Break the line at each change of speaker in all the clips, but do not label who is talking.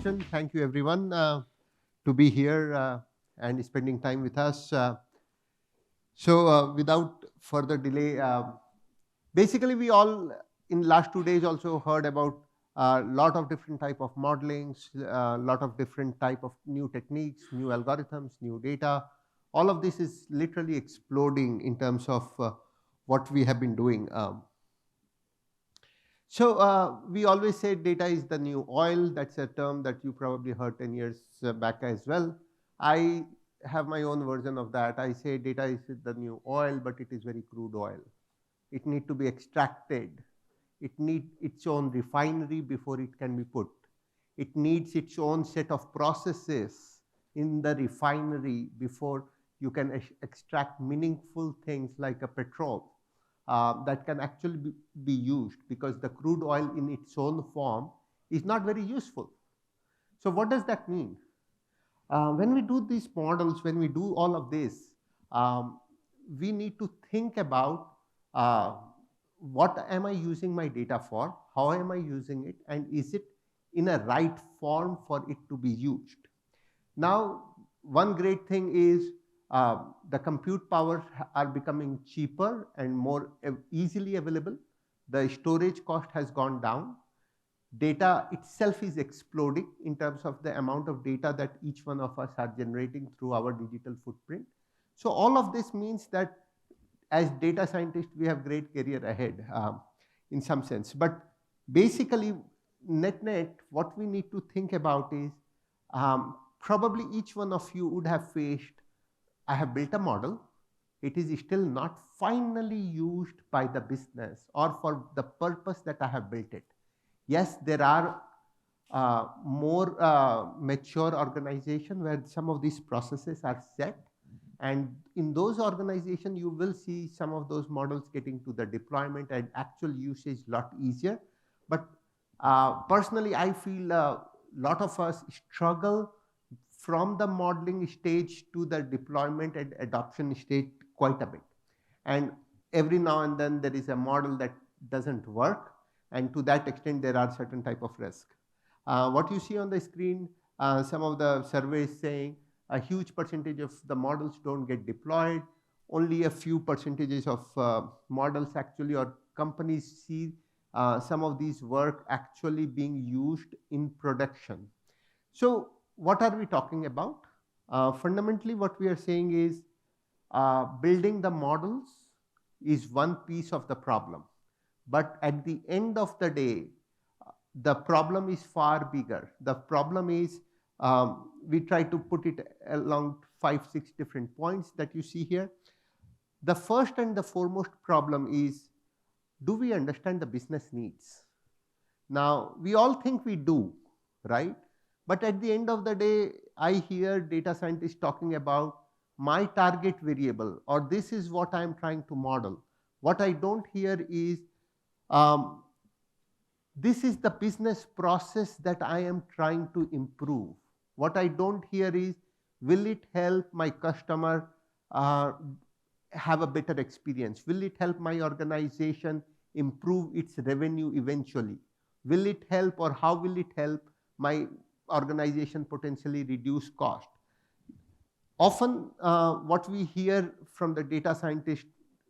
introduction. Thank you everyone to be here and spending time with us. Without further delay, basically we all in last 2 days also heard about a lot of different type of modelings, a lot of different type of new techniques, new algorithms, new data. All of this is literally exploding in terms of what we have been doing. We always say data is the new oil. That's a term that you probably heard 10 years back as well. I have my own version of that. I say data is the new oil, but it is very crude oil. It needs to be extracted. It needs its own refinery before it can be put. It needs its own set of processes in the refinery before you can extract meaningful things like a petrol. That can actually be used, because the crude oil in its own form is not very useful. So what does that mean? When we do these models, when we do all of this, we need to think about what am I using my data for, how am I using it, and is it in a right form for it to be used. Now, one great thing is the compute powers are becoming cheaper and more easily available. The storage cost has gone down. Data itself is exploding in terms of the amount of data that each one of us are generating through our digital footprint. So all of this means that as data scientists, we have great career ahead in some sense. But basically, net, what we need to think about is probably each one of you would have faced, I have built a model, it is still not finally used by the business or for the purpose that I have built it. Yes, there are more mature organizations where some of these processes are set, and in those organizations you will see some of those models getting to the deployment and actual usage a lot easier. But personally, I feel a lot of us struggle from the modeling stage to the deployment and adoption stage quite a bit. And every now and then there is a model that doesn't work, and to that extent there are certain type of risk. What you see on the screen, some of the surveys saying a huge percentage of the models don't get deployed, only a few percentages of models actually, or companies see some of these work actually being used in production. So what are we talking about? Fundamentally, what we are saying is building the models is one piece of the problem. But at the end of the day, the problem is far bigger. The problem is, we try to put it along 5-6 different points that you see here. The first and the foremost problem is, do we understand the business needs? Now, we all think we do, right? But at the end of the day, I hear data scientists talking about my target variable, or this is what I'm trying to model. What I don't hear is, this is the business process that I am trying to improve. What I don't hear is, will it help my customer have a better experience? Will it help my organization improve its revenue eventually? Will it help, or how will it help my organization potentially reduce cost? Often what we hear from the data scientist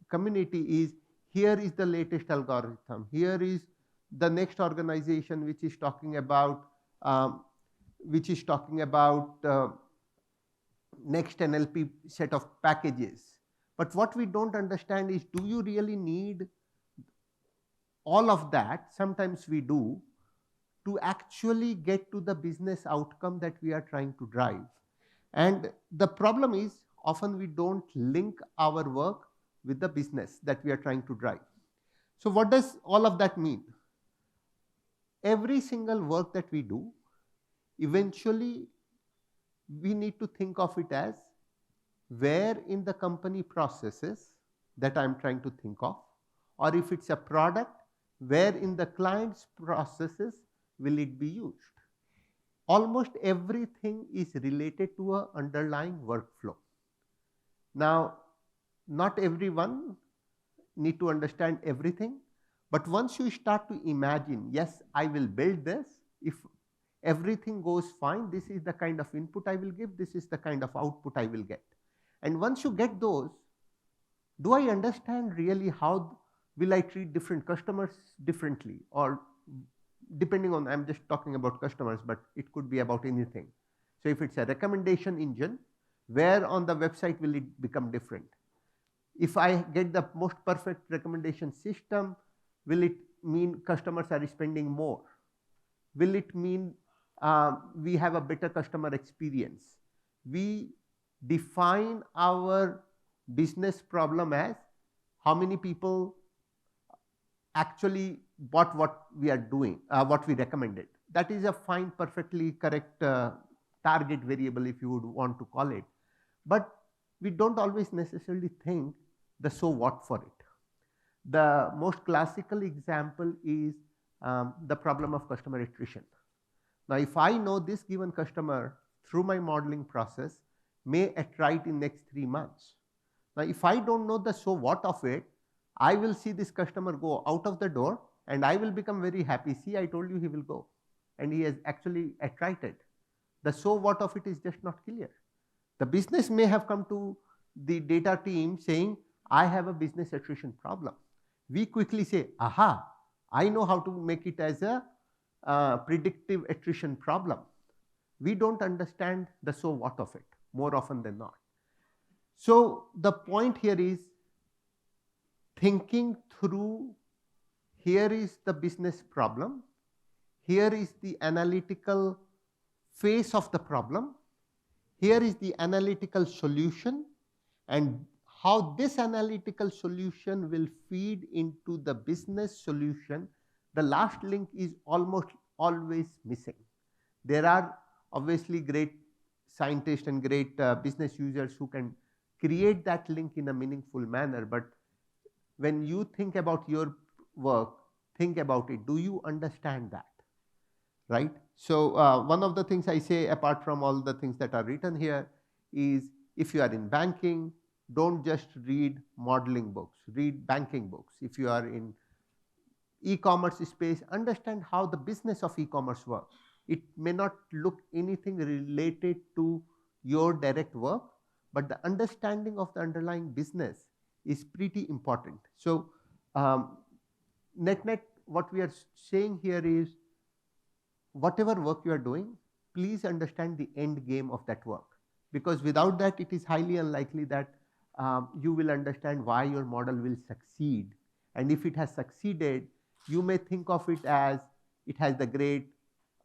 community is, here is the latest algorithm, here is the next organization which is talking about next NLP set of packages. But what we don't understand is, do you really need all of that? Sometimes we do, to actually get to the business outcome that we are trying to drive. And the problem is, often we don't link our work with the business that we are trying to drive. So what does all of that mean? Every single work that we do, eventually we need to think of it as, where in the company processes that I'm trying to think of, or if it's a product, where in the client's processes will it be used? Almost everything is related to an underlying workflow. Now, not everyone need to understand everything, but once you start to imagine, yes, I will build this, everything goes fine, this is the kind of input I will give, this is the kind of output I will get. And once you get those, do I understand really how will I treat different customers differently, or depending on, I'm just talking about customers, but it could be about anything. So if it's a recommendation engine, where on the website will it become different? If I get the most perfect recommendation system, will it mean customers are spending more? Will it mean we have a better customer experience? We define our business problem as how many people actually bought what we are doing, what we recommended. That is a fine, perfectly correct target variable, if you would want to call it. But we don't always necessarily think the so what for it. The most classical example is the problem of customer attrition. Now, if I know this given customer through my modeling process may attrite in next 3 months. Now, if I don't know the so what of it, I will see this customer go out of the door and I will become very happy. See, I told you he will go, and he has actually attrited. The so what of it is just not clear. The business may have come to the data team saying, I have a business attrition problem. We quickly say, aha, I know how to make it as a predictive attrition problem. We don't understand the so what of it more often than not. So the point here is thinking through, here is the business problem, here is the analytical face of the problem, here is the analytical solution, and how this analytical solution will feed into the business solution. The last link is almost always missing. There are obviously great scientists and great business users who can create that link in a meaningful manner, but when you think about your work, think about it. Do you understand that? Right? So one of the things I say, apart from all the things that are written here, is if you are in banking, don't just read modeling books, read banking books. If you are in e-commerce space, understand how the business of e-commerce works. It may not look anything related to your direct work, but the understanding of the underlying business is pretty important. So net, what we are saying here is, whatever work you are doing, please understand the end game of that work, because without that, it is highly unlikely that you will understand why your model will succeed. And if it has succeeded, you may think of it as it has the great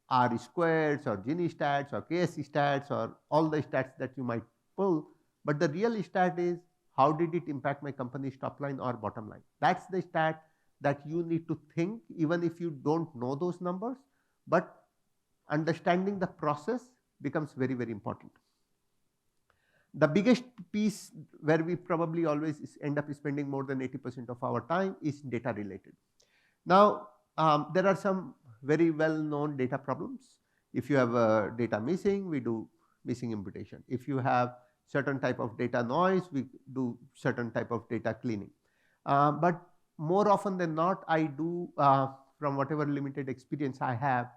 R squares or Gini stats or KS stats or all the stats that you might pull. But the real stat is, how did it impact my company's top line or bottom line? That's the stat that you need to think, even if you don't know those numbers. But understanding the process becomes very, very important. The biggest piece where we probably always end up spending more than 80% of our time is data related. Now, there are some very well-known data problems. If you have data missing, we do missing imputation. If you have certain type of data noise, we do certain type of data cleaning. But more often than not, I do, from whatever limited experience I have,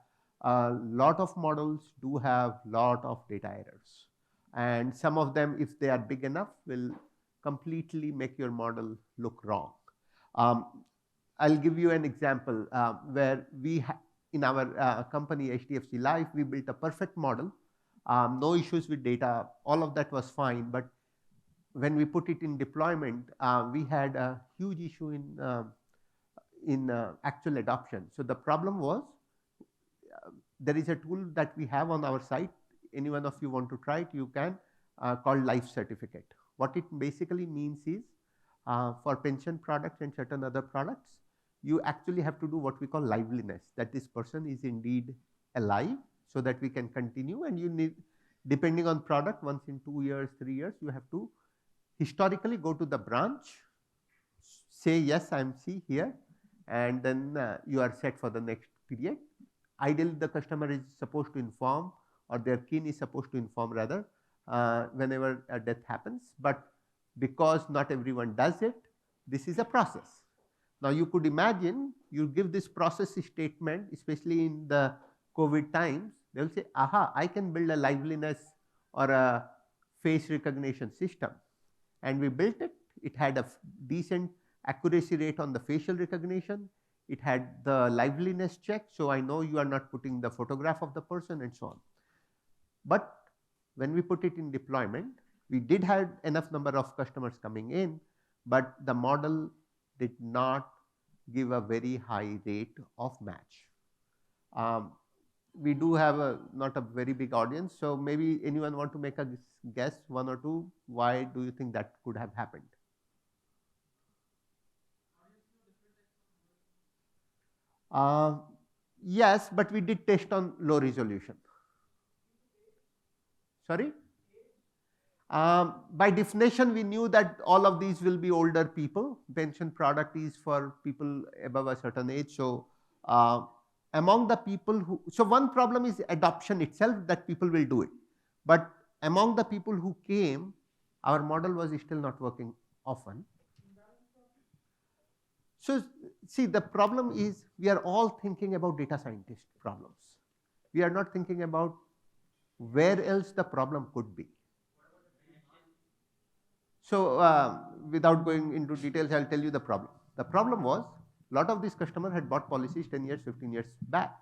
a lot of models do have lot of data errors. And some of them, if they are big enough, will completely make your model look wrong. I'll give you an example where we, in our company, HDFC Life, we built a perfect model, no issues with data, all of that was fine. But when we put it in deployment, we had a huge issue in actual adoption. So the problem was, there is a tool that we have on our site. Any one of you want to try it, you can, called Life Certificate. What it basically means is, for pension products and certain other products, you actually have to do what we call liveliness, that this person is indeed alive, so that we can continue. And you need, depending on product, once in 2 years, 3 years, you have to historically go to the branch, say, yes, I am here, and then you are set for the next period. Ideally, the customer is supposed to inform, or their kin is supposed to inform rather, whenever a death happens. But because not everyone does it, this is a process. Now, you could imagine, you give this process statement, especially in the COVID times, They will say, aha, I can build a liveliness or a face recognition system. And we built it. It had a decent accuracy rate on the facial recognition. It had the liveliness check, so I know you are not putting the photograph of the person and so on. But when we put it in deployment, we did have enough number of customers coming in, but the model did not give a very high rate of match. Um, we do have not a very big audience, so maybe anyone want to make a guess, one or two, why do you think that could have happened? Uh, yes, but we did test on low resolution. Sorry? By definition, we knew that all of these will be older people. Pension product is for people above a certain age. So, among the people who, so one problem is adoption itself, that people will do it. But among the people who came, our model was still not working often. So, see, the problem is we are all thinking about data scientist problems. We are not thinking about where else the problem could be. So, without going into details, I'll tell you the problem. The problem was a lot of these customers had bought policies 10 years, 15 years back.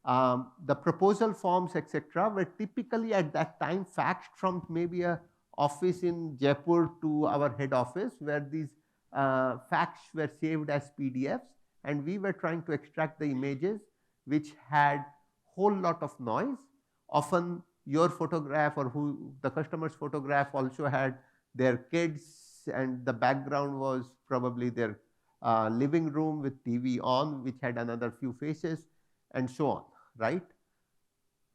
The proposal forms, etc., were typically at that time faxed from maybe a office in Jaipur to our head office, where these facts were saved as PDFs, and we were trying to extract the images which had whole lot of noise. Often your photograph or who the customer's photograph also had their kids, and the background was probably their living room with TV on, which had another few faces, and so on, right?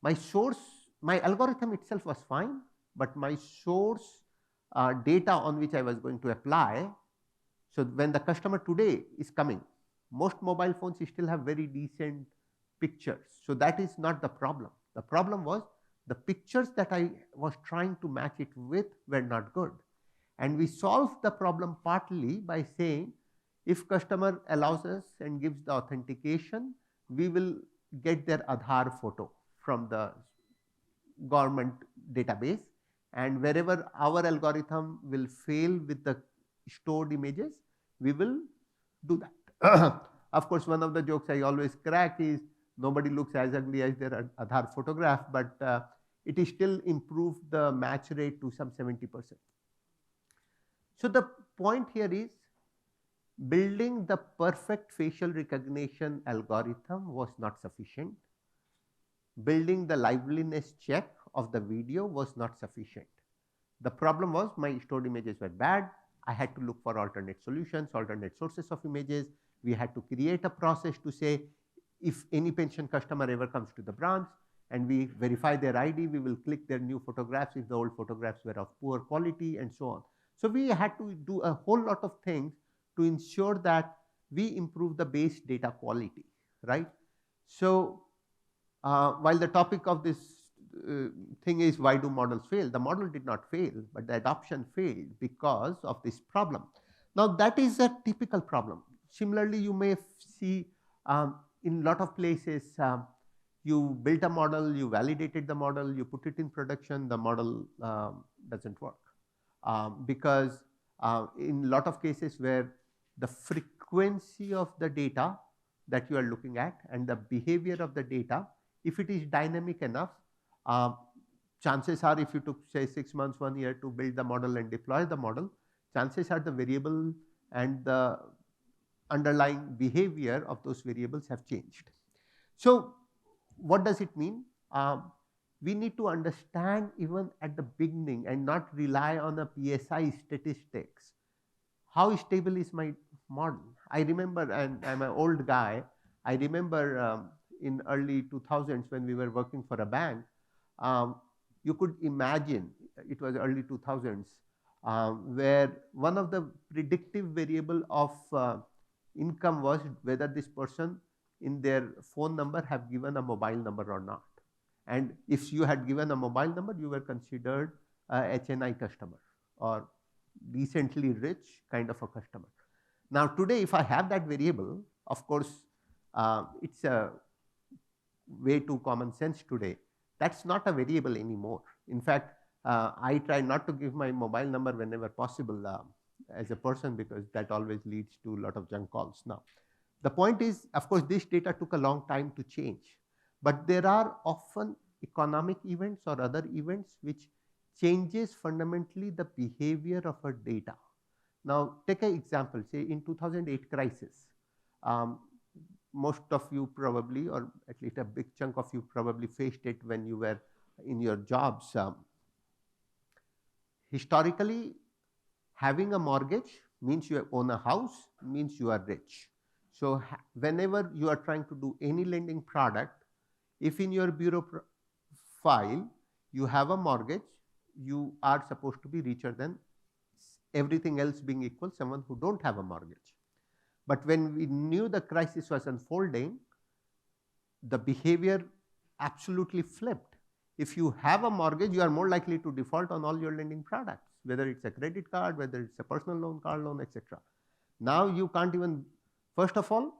My algorithm itself was fine, but my source data on which I was going to apply. So when the customer today is coming, most mobile phones still have very decent pictures. So that is not the problem. The problem was the pictures that I was trying to match it with were not good. And we solved the problem partly by saying, if customer allows us and gives the authentication, we will get their Aadhaar photo from the government database, and wherever our algorithm will fail with the stored images, we will do that. Of course, one of the jokes I always crack is nobody looks as ugly as their Aadhaar photograph, but it is still improved the match rate to some 70%. So the point here is building the perfect facial recognition algorithm was not sufficient. Building the liveliness check of the video was not sufficient. The problem was my stored images were bad. I had to look for alternate solutions, alternate sources of images. We had to create a process to say, if any pension customer ever comes to the branch and we verify their ID, we will click their new photographs if the old photographs were of poor quality, and so on. So we had to do a whole lot of things to ensure that we improve the base data quality, right? So while the topic of this thing is why do models fail, the model did not fail, but the adoption failed because of this problem. Now that is a typical problem. Similarly, you may see in a lot of places, you built a model, you validated the model, you put it in production, the model doesn't work. Because in a lot of cases where the frequency of the data that you are looking at and the behavior of the data, if it is dynamic enough, chances are, if you took say 6 months, 1 year to build the model and deploy the model, chances are the variable and the underlying behavior of those variables have changed. So what does it mean? We need to understand even at the beginning and not rely on a PSI statistics. How stable is my model? I remember, and I'm an old guy, I remember in early 2000s when we were working for a bank, you could imagine, it was early 2000s, where one of the predictive variable of income was whether this person in their phone number have given a mobile number or not. And if you had given a mobile number, you were considered a HNI customer or decently rich kind of a customer. Now today, if I have that variable, of course, it's a way too common sense today. That's not a variable anymore. In fact, I try not to give my mobile number whenever possible as a person, because that always leads to a lot of junk calls now. The point is, of course, this data took a long time to change, but there are often economic events or other events which changes fundamentally the behavior of a data. Now, take an example, say in 2008 crisis. Um, Most of you probably, or at least a big chunk of you probably faced it when you were in your jobs. Historically, having a mortgage means you own a house, means you are rich. So whenever you are trying to do any lending product, if in your bureau file you have a mortgage, you are supposed to be richer than everything else being equal, someone who don't have a mortgage. But when we knew the crisis was unfolding, the behavior absolutely flipped. If you have a mortgage, you are more likely to default on all your lending products, whether it's a credit card, whether it's a personal loan, car loan, etc. Now you can't even, first of all,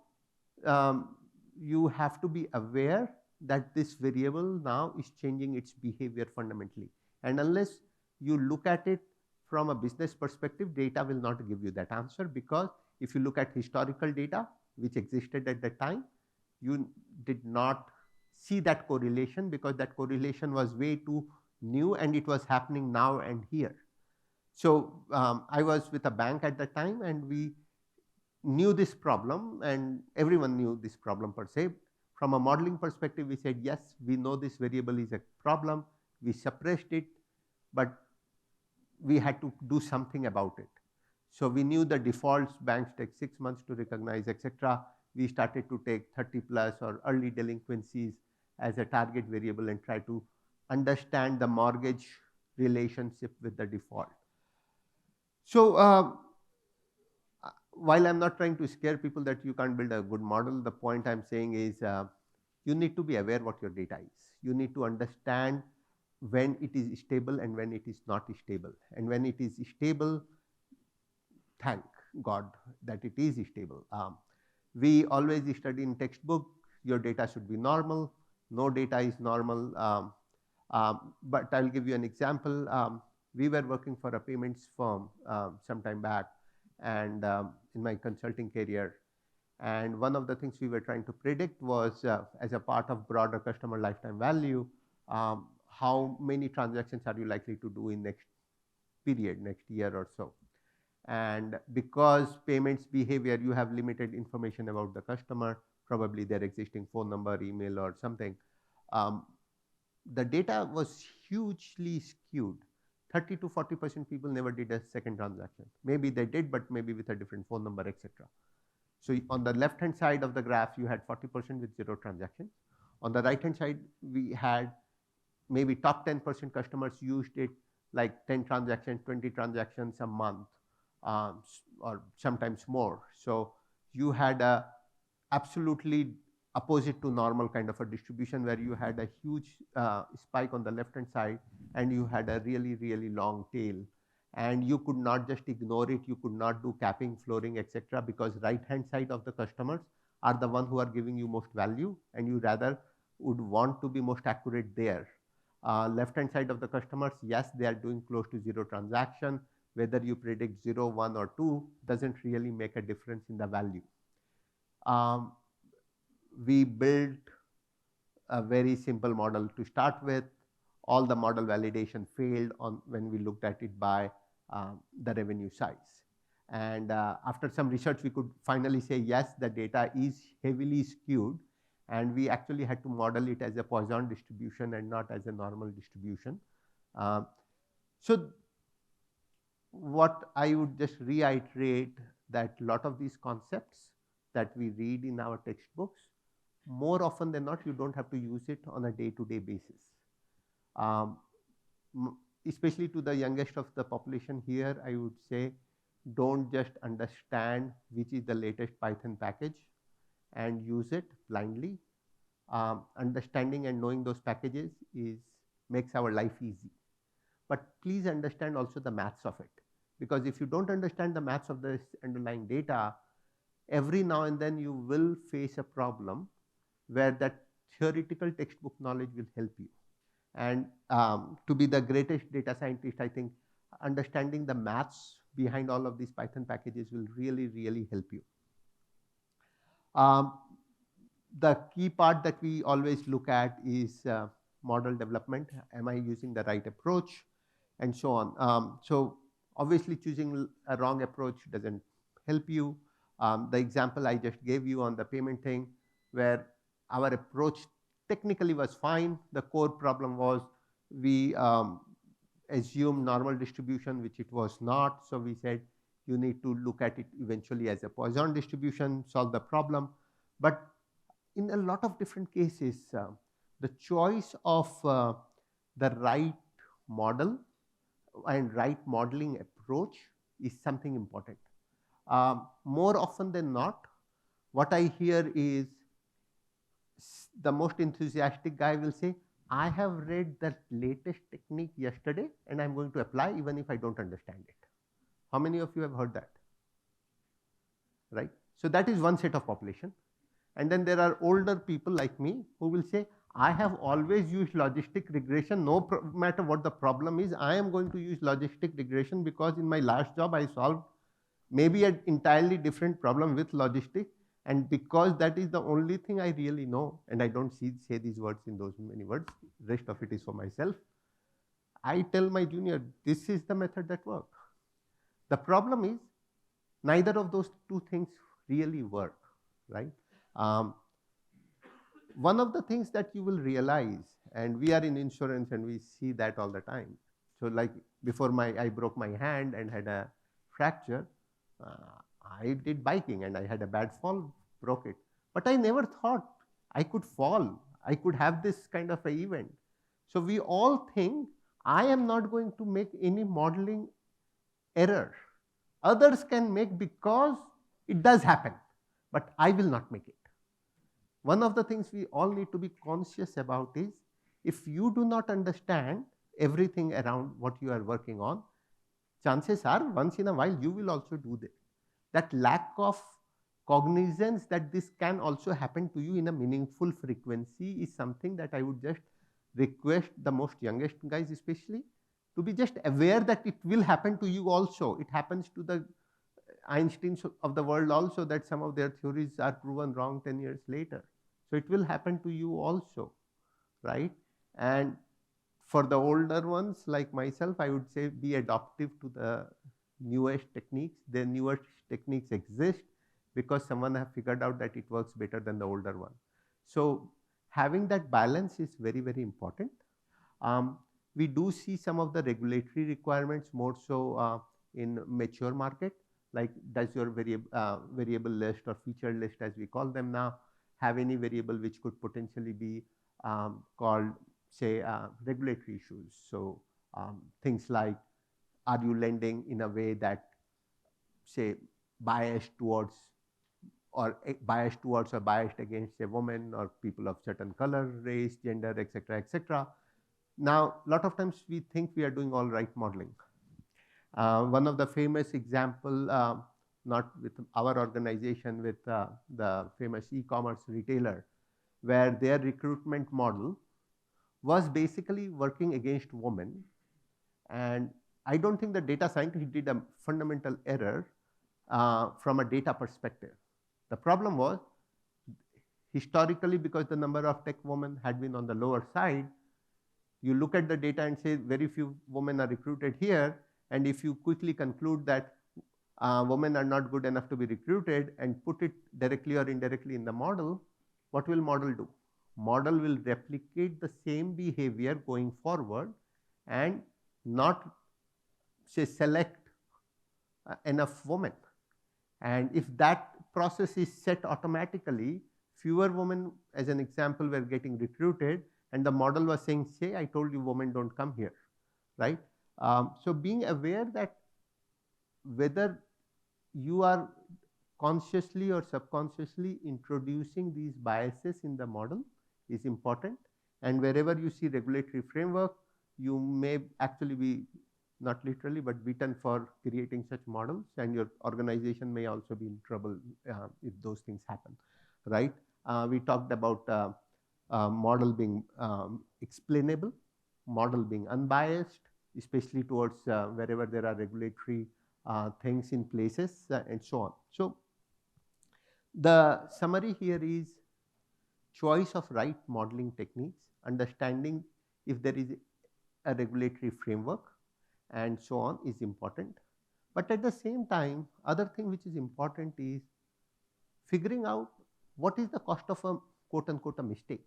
you have to be aware that this variable now is changing its behavior fundamentally. And unless you look at it from a business perspective, data will not give you that answer, because if you look at historical data which existed at that time, you did not see that correlation, because that correlation was way too new and it was happening now and here. So I was with a bank at the time, and we knew this problem, and everyone knew this problem per se. From a modeling perspective, we said, yes, we know this variable is a problem. We suppressed it, but we had to do something about it. So we knew the defaults, banks take 6 months to recognize, etc. We started to take 30 plus or early delinquencies as a target variable and try to understand the mortgage relationship with the default. So while I'm not trying to scare people that you can't build a good model, the point I'm saying is you need to be aware what your data is. You need to understand when it is stable and when it is not stable. And when it is stable, thank God that it is stable. We always study in textbook, your data should be normal. No data is normal. But I'll give you an example. We were working for a payments firm some time back, and in my consulting career. And one of the things we were trying to predict was, as a part of broader customer lifetime value, how many transactions are you likely to do in next period, next year or so. And because payments behavior, you have limited information about the customer, probably their existing phone number, email or something. The data was hugely skewed. 30 to 40% people never did a second transaction. Maybe they did, but maybe with a different phone number, etc. So on the left-hand side of the graph, you had 40% with 0 transactions. On the right-hand side, we had maybe top 10% customers used it like 10 transactions, 20 transactions a month, or sometimes more. So you had a absolutely opposite to normal kind of a distribution, where you had a huge spike on the left-hand side, and you had a really, really long tail. And you could not just ignore it. You could not do capping, flooring, etc., because right-hand side of the customers are the one who are giving you most value, and you rather would want to be most accurate there. Left-hand side of the customers, yes, they are doing close to 0 transaction. Whether you predict 0, 1 or 2 doesn't really make a difference in the value. We built a very simple model to start with. All the model validation failed when we looked at it by the revenue size. And after some research, we could finally say, yes, the data is heavily skewed, and we actually had to model it as a Poisson distribution and not as a normal distribution. So what I would just reiterate, that a lot of these concepts that we read in our textbooks, more often than not, you don't have to use it on a day-to-day basis. Especially to the youngest of the population here, I would say, don't just understand which is the latest Python package and use it blindly. Understanding and knowing those packages makes our life easy. But please understand also the maths of it, because if you don't understand the maths of this underlying data, every now and then you will face a problem where that theoretical textbook knowledge will help you. And to be the greatest data scientist, I think understanding the maths behind all of these Python packages will really, really help you. The key part that we always look at is model development. Am I using the right approach? And so on. So obviously choosing a wrong approach doesn't help you. The example I just gave you on the payment thing, where our approach technically was fine. The core problem was we assumed normal distribution, which it was not. So we said you need to look at it eventually as a Poisson distribution, solve the problem. But in a lot of different cases, the choice of the right model and right modeling approach is something important. More often than not, what I hear is the most enthusiastic guy will say, I have read the latest technique yesterday and I'm going to apply even if I don't understand it. How many of you have heard that? Right? So that is one set of population. And then there are older people like me who will say, I have always used logistic regression, no matter what the problem is, I am going to use logistic regression because in my last job I solved maybe an entirely different problem with logistic, and because that is the only thing I really know, and I don't say these words in those many words, rest of it is for myself, I tell my junior, this is the method that works. The problem is, neither of those two things really work, right? One of the things that you will realize, and we are in insurance and we see that all the time. So like before I broke my hand and had a fracture, I did biking and I had a bad fall, broke it. But I never thought I could fall. I could have this kind of an event. So we all think I am not going to make any modeling error. Others can make because it does happen, but I will not make it. One of the things we all need to be conscious about is, if you do not understand everything around what you are working on, chances are once in a while you will also do that. That lack of cognizance that this can also happen to you in a meaningful frequency is something that I would just request the most youngest guys especially to be just aware that it will happen to you also. It happens to the Einsteins of the world also, that some of their theories are proven wrong 10 years later. So it will happen to you also, right? And for the older ones like myself, I would say be adaptive to the newest techniques. The newest techniques exist because someone have figured out that it works better than the older one. So having that balance is very, very important. We do see some of the regulatory requirements more so in mature market, like does your variable list or feature list, as we call them now, have any variable which could potentially be called, say, regulatory issues. So things like, are you lending in a way that, say, biased towards or biased against a woman or people of certain color, race, gender, etc., etc. Now, a lot of times we think we are doing all right modeling. One of the famous example, not with our organization, with the famous e-commerce retailer, where their recruitment model was basically working against women. And I don't think the data scientist did a fundamental error from a data perspective. The problem was, historically, because the number of tech women had been on the lower side, you look at the data and say very few women are recruited here. And if you quickly conclude that women are not good enough to be recruited and put it directly or indirectly in the model, what will model do? Model will replicate the same behavior going forward and not, say, select enough women. And if that process is set automatically, fewer women, as an example, were getting recruited, and the model was saying, say, I told you women don't come here, right? So being aware that whether you are consciously or subconsciously introducing these biases in the model is important. And wherever you see regulatory framework, you may actually be, not literally, but beaten for creating such models, and your organization may also be in trouble if those things happen, right? We talked about model being explainable, model being unbiased, especially towards wherever there are regulatory things in places and so on. So the summary here is choice of right modeling techniques, understanding if there is a regulatory framework and so on is important. But at the same time, other thing which is important is figuring out what is the cost of a quote unquote a mistake.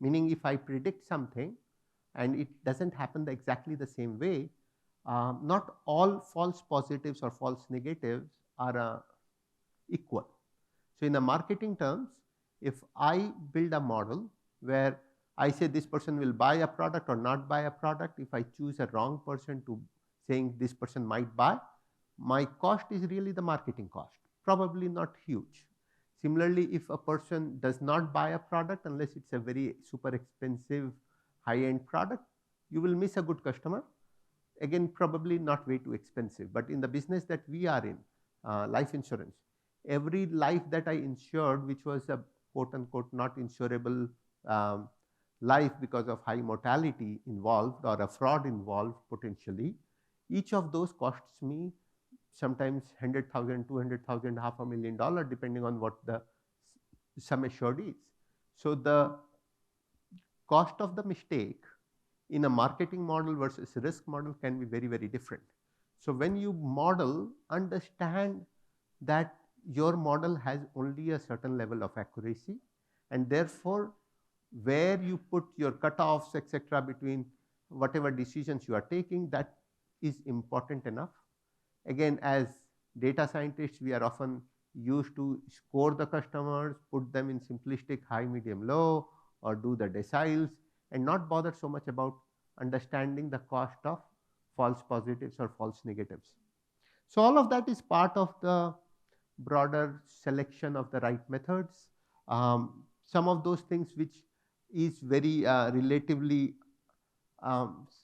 Meaning if I predict something and it doesn't happen exactly the same way, not all false positives or false negatives are equal. So in the marketing terms, if I build a model where I say this person will buy a product or not buy a product, if I choose a wrong person to saying this person might buy, my cost is really the marketing cost, probably not huge. Similarly, if a person does not buy a product unless it's a very super expensive high-end product, you will miss a good customer. Again, probably not way too expensive. But in the business that we are in, life insurance, every life that I insured, which was a quote unquote not insurable um, life because of high mortality involved or a fraud involved potentially, each of those costs me sometimes 100,000, 200,000, $500,000, depending on what the sum assured is. So the cost of the mistake in a marketing model versus risk model can be very, very different. So when you model, understand that your model has only a certain level of accuracy, and therefore where you put your cutoffs, etc., between whatever decisions you are taking, that is important enough. Again, as data scientists, we are often used to score the customers, put them in simplistic high, medium, low, or do the deciles, and not bother so much about understanding the cost of false positives or false negatives. So all of that is part of the broader selection of the right methods. Some of those things which is very relatively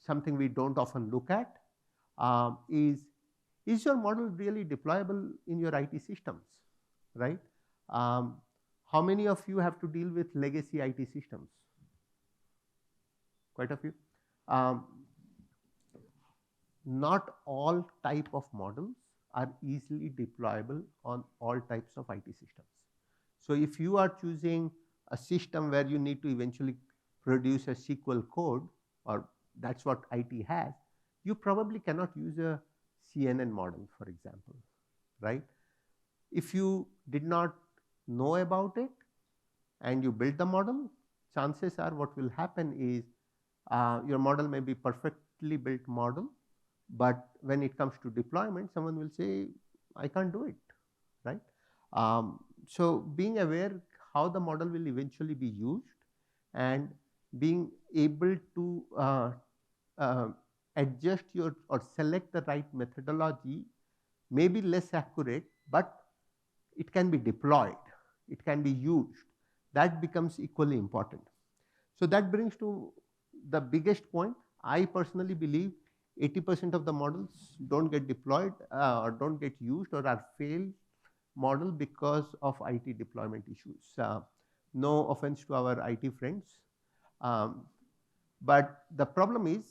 something we don't often look at is your model really deployable in your IT systems, right? How many of you have to deal with legacy IT systems? Quite a few. Not all type of models are easily deployable on all types of IT systems. So if you are choosing a system where you need to eventually produce a SQL code, or that's what IT has, you probably cannot use a CNN model, for example, right? If you did not know about it and you build the model, chances are what will happen is your model may be perfectly built model, but when it comes to deployment, someone will say, I can't do it, right? So being aware how the model will eventually be used and being able to adjust your or select the right methodology may be less accurate, but it can be deployed, it can be used. That becomes equally important. So that brings to the biggest point. I personally believe 80% of the models don't get deployed or don't get used or are failed model because of IT deployment issues. No offense to our IT friends, but the problem is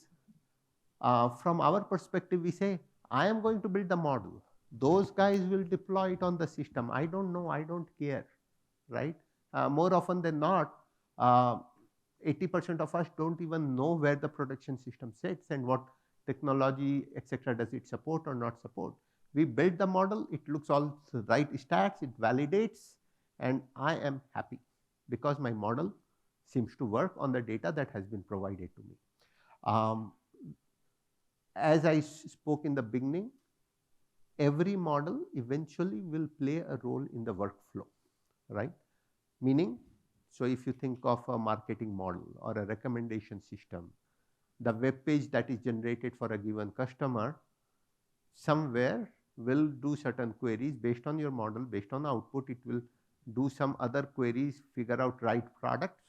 from our perspective, we say, I am going to build the model. Those guys will deploy it on the system. I don't know, I don't care, right? More often than not, 80% of us don't even know where the production system sits and what technology, etc., does it support or not support. We build the model, it looks all right stats, it validates, and I am happy because my model seems to work on the data that has been provided to me. As I spoke in the beginning, every model eventually will play a role in the workflow, right? Meaning, so if you think of a marketing model or a recommendation system, the web page that is generated for a given customer somewhere will do certain queries based on your model, based on output, it will do some other queries, figure out right products.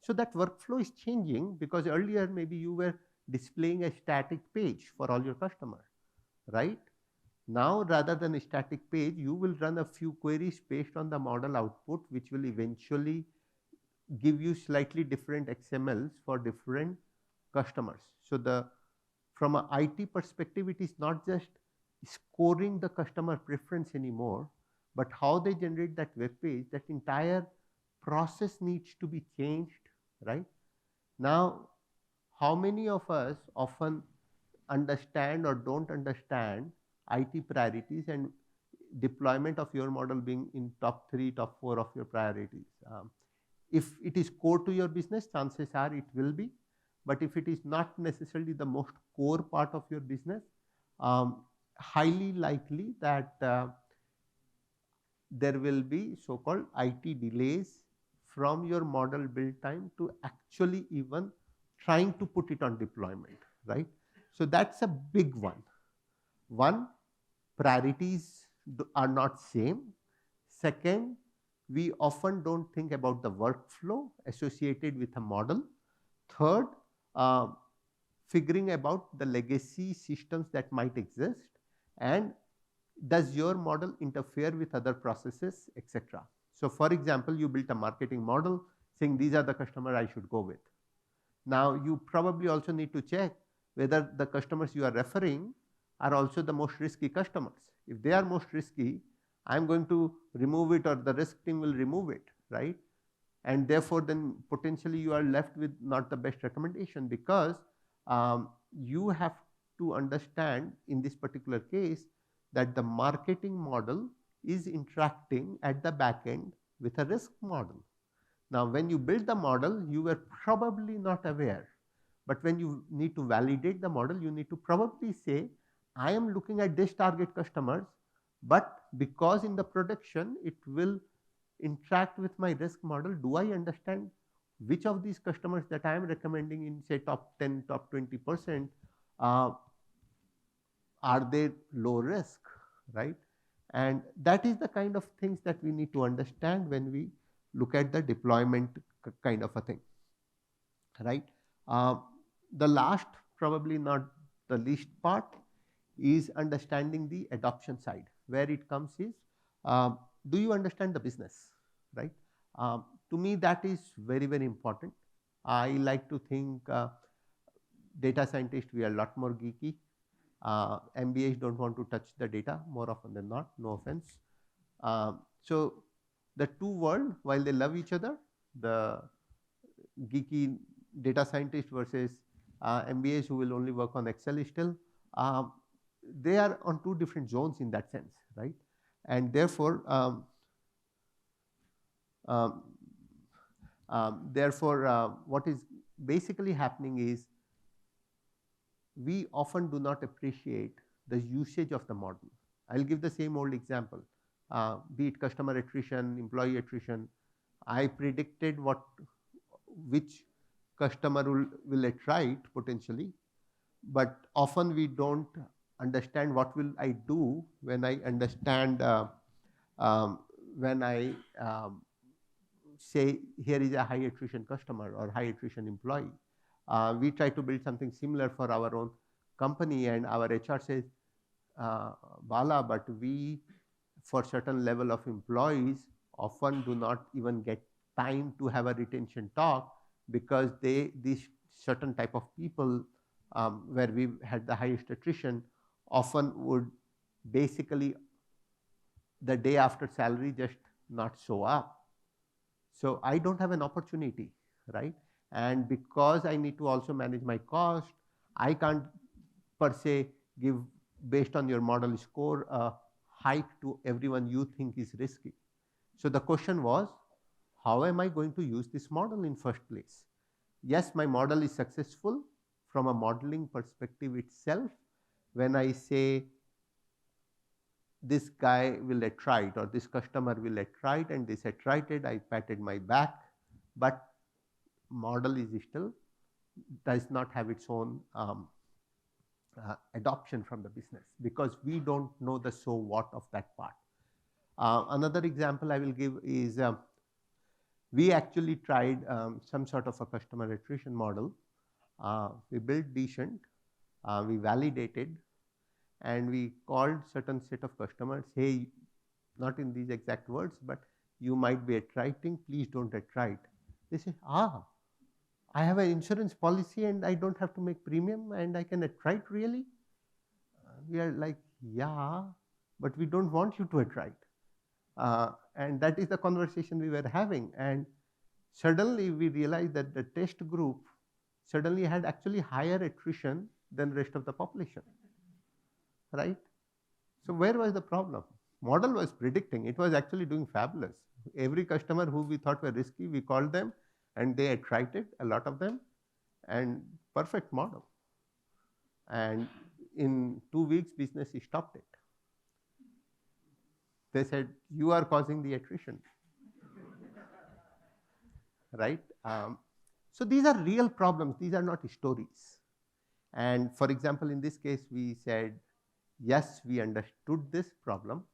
So that workflow is changing because earlier maybe you were displaying a static page for all your customers, right? Now, rather than a static page, you will run a few queries based on the model output, which will eventually give you slightly different XMLs for different customers. So from an IT perspective, it is not just scoring the customer preference anymore, but how they generate that web page, that entire process needs to be changed, right? Now, how many of us often understand or don't understand IT priorities and deployment of your model being in top 3, top 4 of your priorities? If it is core to your business, chances are it will be. But if it is not necessarily the most core part of your business, highly likely that there will be so-called IT delays from your model build time to actually even trying to put it on deployment, right? So that's a big one. One, priorities are not same. Second, we often don't think about the workflow associated with a model. Third, figuring about the legacy systems that might exist, and does your model interfere with other processes, etc. So for example, you built a marketing model saying these are the customers I should go with. Now you probably also need to check whether the customers you are referring are also the most risky customers. If they are most risky, I'm going to remove it, or the risk team will remove it, right? And therefore then potentially you are left with not the best recommendation, because you have to understand in this particular case that the marketing model is interacting at the back end with a risk model. Now when you build the model, you were probably not aware, but when you need to validate the model, you need to probably say, I am looking at this target customers, but because in the production it will interact with my risk model, do I understand which of these customers that I am recommending in say top 10, top 20%, are they low risk, right? And that is the kind of things that we need to understand when we look at the deployment kind of a thing, right? The last, probably not the least part, is understanding the adoption side. Where it comes is, do you understand the business, right? To me, that is very, very important. I like to think data scientists, we are a lot more geeky. MBAs don't want to touch the data more often than not, no offense. So the two worlds, while they love each other, the geeky data scientist versus MBAs who will only work on Excel still, they are on two different zones in that sense, right? And therefore, what is basically happening is, we often do not appreciate the usage of the model. I'll give the same old example, be it customer attrition, employee attrition. I predicted which customer will attrit potentially, but often we don't understand what will I do when I understand, when I say here is a high attrition customer or high attrition employee. We try to build something similar for our own company, and our HR says, Bala, but we, for certain level of employees, often do not even get time to have a retention talk, because these certain type of people, where we had the highest attrition, often would basically the day after salary just not show up. So I don't have an opportunity, right? And because I need to also manage my cost, I can't per se give, based on your model score, a hike to everyone you think is risky. So the question was, how am I going to use this model in first place? Yes, my model is successful from a modeling perspective itself. When I say this guy will attrite or this customer will attrite and this attrited, I patted my back, but model is still does not have its own adoption from the business, because we don't know the so what of that part. Another example I will give is, we actually tried some sort of a customer attrition model. We built decent, we validated, and we called certain set of customers, hey, not in these exact words, but you might be attriting, please don't attrite. They say, I have an insurance policy and I don't have to make premium and I can attrite really? We are like, yeah, but we don't want you to attrite. And that is the conversation we were having. And suddenly we realized that the test group suddenly had actually higher attrition than rest of the population, right? So where was the problem? Model was predicting. It was actually doing fabulous. Every customer who we thought were risky, we called them and they attracted a lot of them, and perfect model. And in 2 weeks, business stopped it. They said, you are causing the attrition, right? So these are real problems. These are not stories. And for example, in this case, we said, yes, we understood this problem,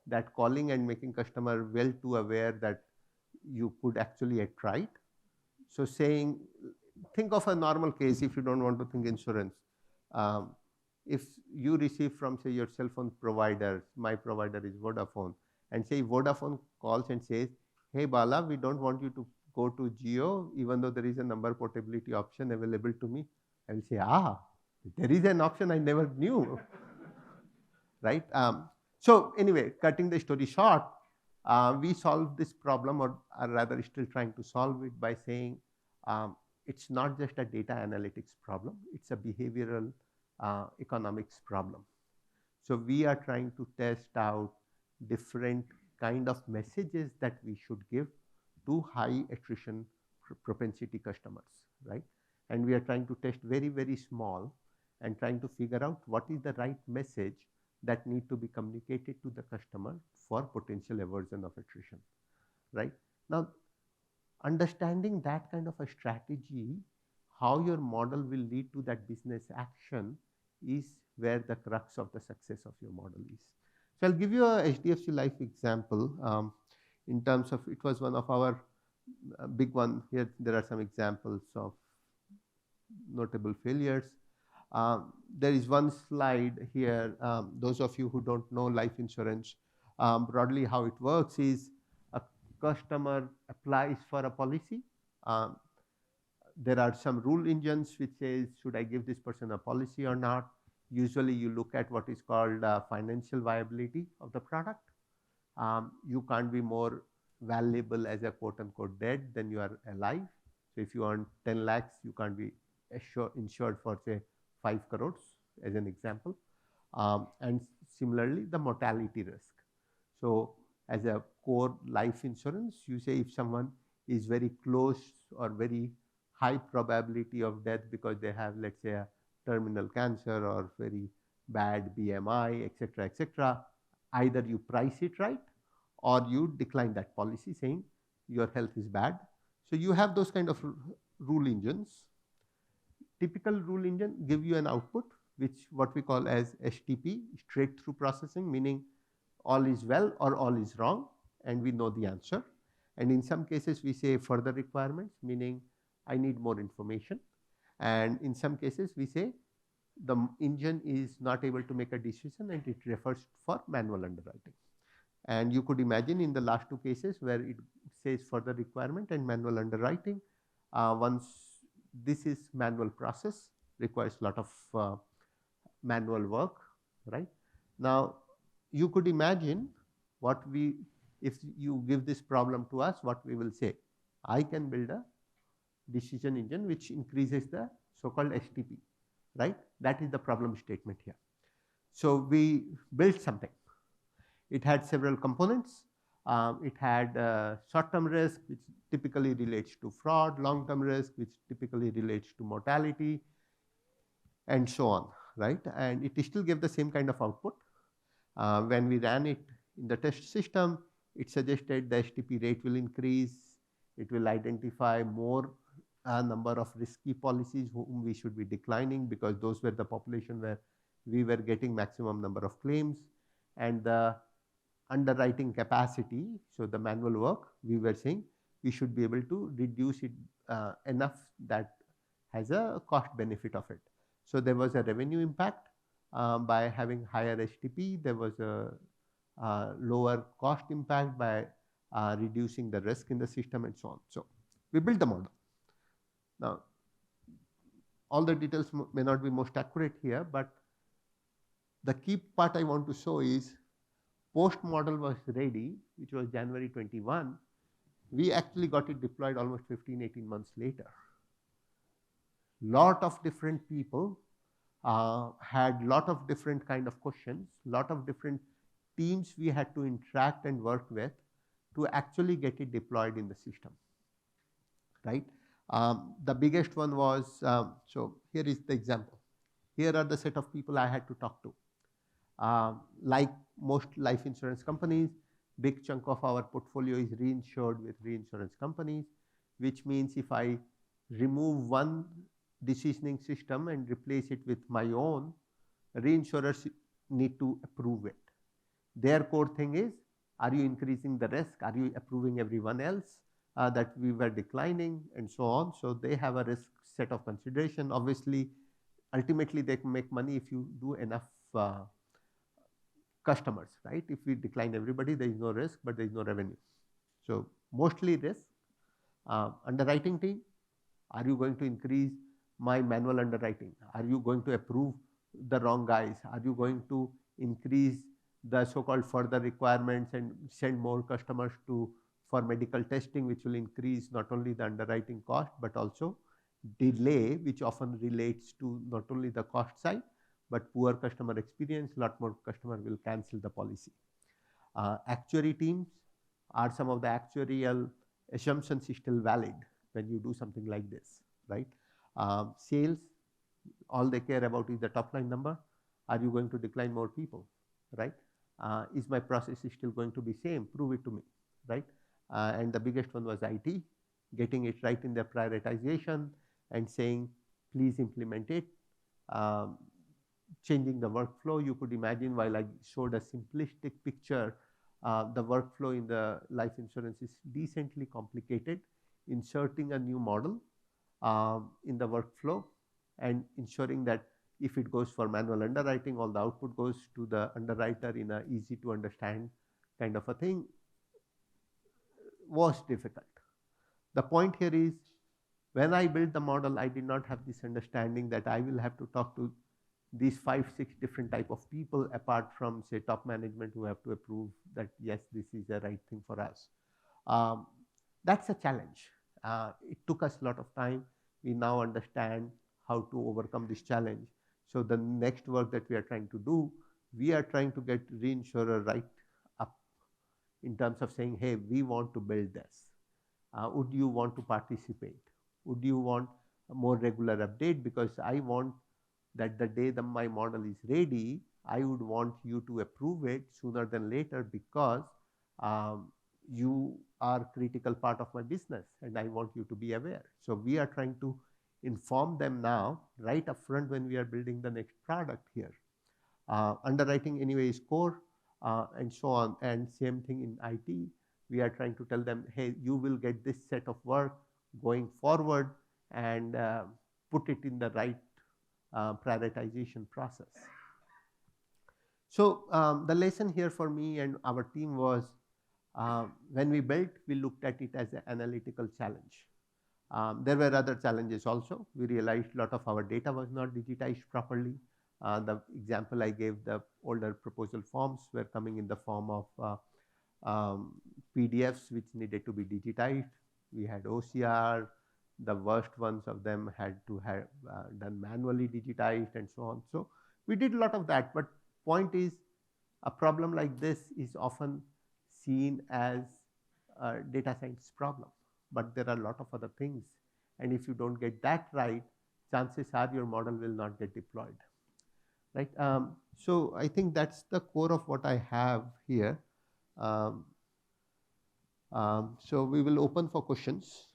that calling and making customer well too aware that you could actually attrite. So saying, think of a normal case if you don't want to think insurance. If you receive from, say, your cell phone provider, my provider is Vodafone, and say Vodafone calls and says, hey Bala, we don't want you to go to Jio, even though there is a number portability option available to me. I will say, there is an option I never knew, right? So anyway, cutting the story short, we solved this problem, or rather still trying to solve it, by saying it's not just a data analytics problem, it's a behavioral economics problem. So we are trying to test out different kind of messages that we should give to high attrition propensity customers, right? And we are trying to test very, very small and trying to figure out what is the right message that need to be communicated to the customer for potential aversion of attrition, right? Now, understanding that kind of a strategy, how your model will lead to that business action, is where the crux of the success of your model is. So I'll give you a HDFC Life example. In terms of, it was one of our big one. Here there are some examples of notable failures. There is one slide here. Those of you who don't know life insurance, broadly how it works is a customer applies for a policy. There are some rule engines which says, should I give this person a policy or not? Usually you look at what is called financial viability of the product. You can't be more valuable as a quote unquote dead than you are alive. So if you earn 10 lakhs, you can't be insured for, say, 5 crores as an example. And similarly, the mortality risk. So as a core life insurance, you say if someone is very close or very high probability of death because they have, let's say, a terminal cancer or very bad BMI, etc., either you price it right or you decline that policy saying your health is bad. So you have those kind of rule engines. Typical rule engine give you an output, which what we call as STP, straight through processing, meaning all is well or all is wrong, and we know the answer. And in some cases we say further requirements, meaning I need more information. And in some cases we say the engine is not able to make a decision and it refers for manual underwriting. And you could imagine in the last two cases where it says further requirement and manual underwriting, once this is manual process, requires a lot of manual work, right? Now, you could imagine what we, if you give this problem to us, what we will say. I can build a decision engine which increases the so-called STP, right? That is the problem statement here. So we built something. It had several components. It had short-term risk, which typically relates to fraud, long-term risk, which typically relates to mortality, and so on, right? And it still gave the same kind of output. When we ran it in the test system, it suggested the STP rate will increase. It will identify more number of risky policies whom we should be declining, because those were the population where we were getting maximum number of claims. And the underwriting capacity, so the manual work, we were saying we should be able to reduce it enough that has a cost benefit of it. So there was a revenue impact by having higher STP. There was a lower cost impact by reducing the risk in the system, and so on. So We built the model. Now, all the details may not be most accurate here, but the key part I want to show is post model was ready, which was January 21. We actually got it deployed almost 15, 18 months later. Lot of different people had lot of different kind of questions, lot of different teams we had to interact and work with to actually get it deployed in the system, right? The biggest one was, so here is the example. Here are the set of people I had to talk to. Like most life insurance companies, big chunk of our portfolio is reinsured with reinsurance companies, which means if I remove one decisioning system and replace it with my own, reinsurers need to approve it. Their core thing is, are you increasing the risk? Are you approving everyone else that we were declining, and so on? So they have a risk set of consideration. Obviously, ultimately they can make money if you do enough customers, right? If we decline everybody, there is no risk, but there is no revenue. So mostly risk. Underwriting team, are you going to increase my manual underwriting? Are you going to approve the wrong guys? Are you going to increase the so-called further requirements and send more customers for medical testing, which will increase not only the underwriting cost, but also delay, which often relates to not only the cost side, but poor customer experience. Lot more customer will cancel the policy. Actuary teams, are some of the actuarial assumptions still valid when you do something like this, right? Sales, all they care about is the top line number. Are you going to decline more people, right? Is my process still going to be same? Prove it to me, right? And the biggest one was IT, getting it right in the prioritization and saying, please implement it. Changing the workflow. You could imagine, while I showed a simplistic picture, the workflow in the life insurance is decently complicated. Inserting a new model in the workflow and ensuring that if it goes for manual underwriting, all the output goes to the underwriter in a easy to understand kind of a thing was difficult. The point here is, when I built the model, I did not have this understanding that I will have to talk to these 5, 6 different type of people, apart from say top management, who have to approve that yes, this is the right thing for us. That's a challenge. It took us a lot of time. We now understand how to overcome this challenge. So the next work that we are trying to do, we are trying to get reinsurer right up in terms of saying, hey, we want to build this. Would you want to participate? Would you want a more regular update? Because I want that the day that my model is ready, I would want you to approve it sooner than later, because you are critical part of my business and I want you to be aware. So we are trying to inform them now, right up front, when we are building the next product here. Underwriting anyway is core, and so on. And same thing in IT. We are trying to tell them, hey, you will get this set of work going forward, and put it in the right prioritization process. So the lesson here for me and our team was, when we built, we looked at it as an analytical challenge. There were other challenges also. We realized a lot of our data was not digitized properly. The example I gave, the older proposal forms were coming in the form of PDFs which needed to be digitized. We had OCR. The worst ones of them had to have done manually digitized, and so on. So we did a lot of that. But point is, a problem like this is often seen as a data science problem. But there are a lot of other things. And if you don't get that right, chances are your model will not get deployed. Right? So I think that's the core of what I have here. So we will open for questions.